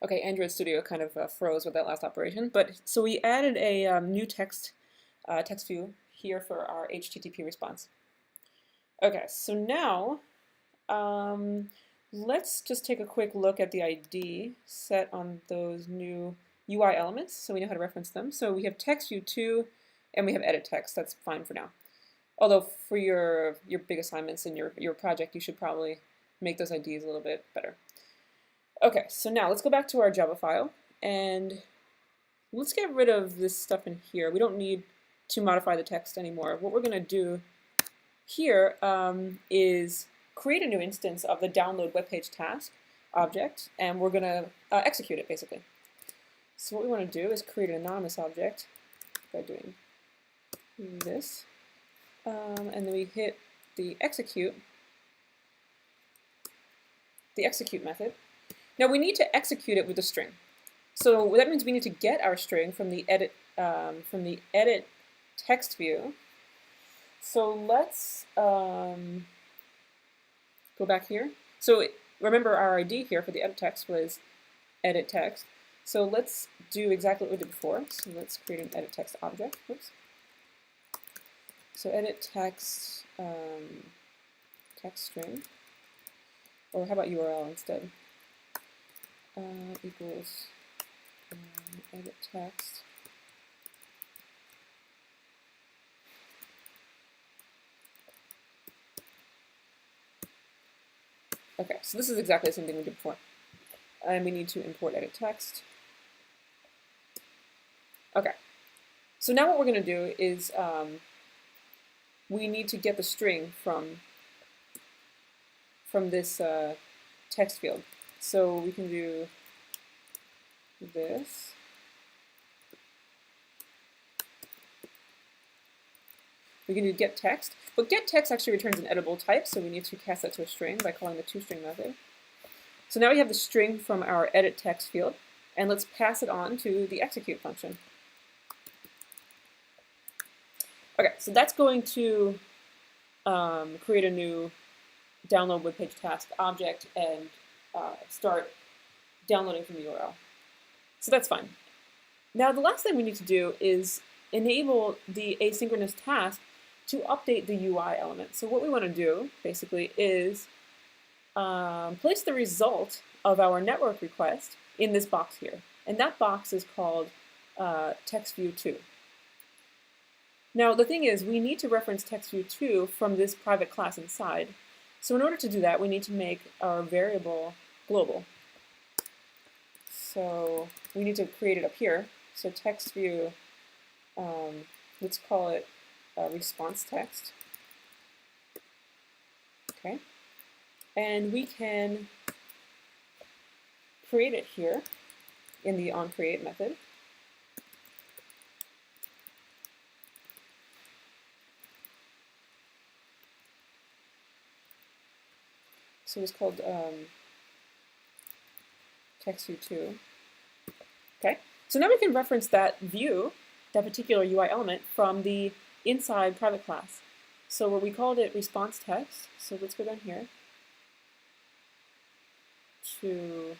Okay, Android Studio kind of froze with that last operation, but so we added a new text view here for our HTTP response. Okay, so now um, let's just take a quick look at the ID set on those new UI elements so we know how to reference them. So we have text view 2 and we have edit text. That's fine for now. Although for your big assignments in your project, you should probably make those IDs a little bit better. Okay, so now let's go back to our Java file and let's get rid of this stuff in here. We don't need to modify the text anymore. What we're going to do here is create a new instance of the download web page task object, and we're going to execute it basically. So what we want to do is create an anonymous object by doing this, and then we hit the execute method. Now we need to execute it with a string. So that means we need to get our string from the edit text view. So let's go back here. So remember our ID here for the edit text was edit text. So let's do exactly what we did before. So let's create an edit text object. Oops. So edit text text string, or how about URL instead? Equals edit text. Okay, so this is exactly the same thing we did before. And we need to import edit text. Okay, so now what we're going to do is we need to get the string from this text field. So we can do this. We can do get text, but get text actually returns an editable type, so we need to cast that to a string by calling the toString method. So now we have the string from our edit text field, and let's pass it on to the execute function. Okay, so that's going to create a new download web page task object and start downloading from the URL. So that's fine. Now the last thing we need to do is enable the asynchronous task to update the UI element. So what we want to do basically is place the result of our network request in this box here. And that box is called text view 2. Now the thing is, we need to reference text view 2 from this private class inside. So in order to do that, we need to make our variable global. So we need to create it up here. So text view, let's call it response text. Okay, and we can create it here in the onCreate method. So it's called text view 2. Okay, so now we can reference that view, that particular UI element, from the inside private class. So where we called it response text, so let's go down here to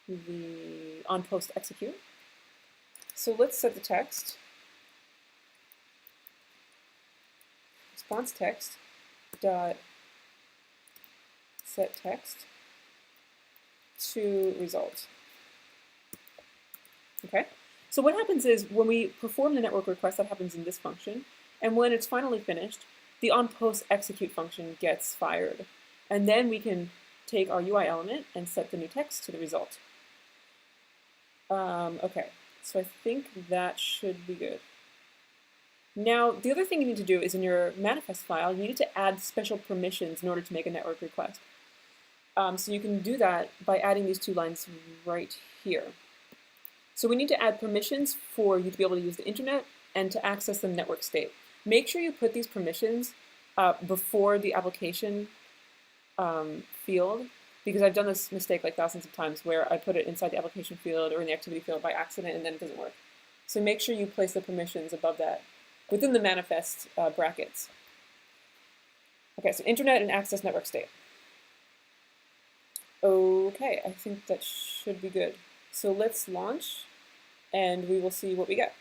the onPost execute. So let's set the text, response text dot set text to result. Okay, so what happens is when we perform the network request, that happens in this function, and when it's finally finished, the onPost execute function gets fired, and then we can take our UI element and set the new text to the result. Okay, so I think that should be good. Now, the other thing you need to do is in your manifest file, you need to add special permissions in order to make a network request. So you can do that by adding these two lines right here. So we need to add permissions for you to be able to use the internet and to access the network state. Make sure you put these permissions before the application field, because I've done this mistake like thousands of times where I put it inside the application field or in the activity field by accident and then it doesn't work. So make sure you place the permissions above that, within the manifest brackets. Okay, so internet and access network state. Okay. Okay, I think that should be good. So let's launch and we will see what we get.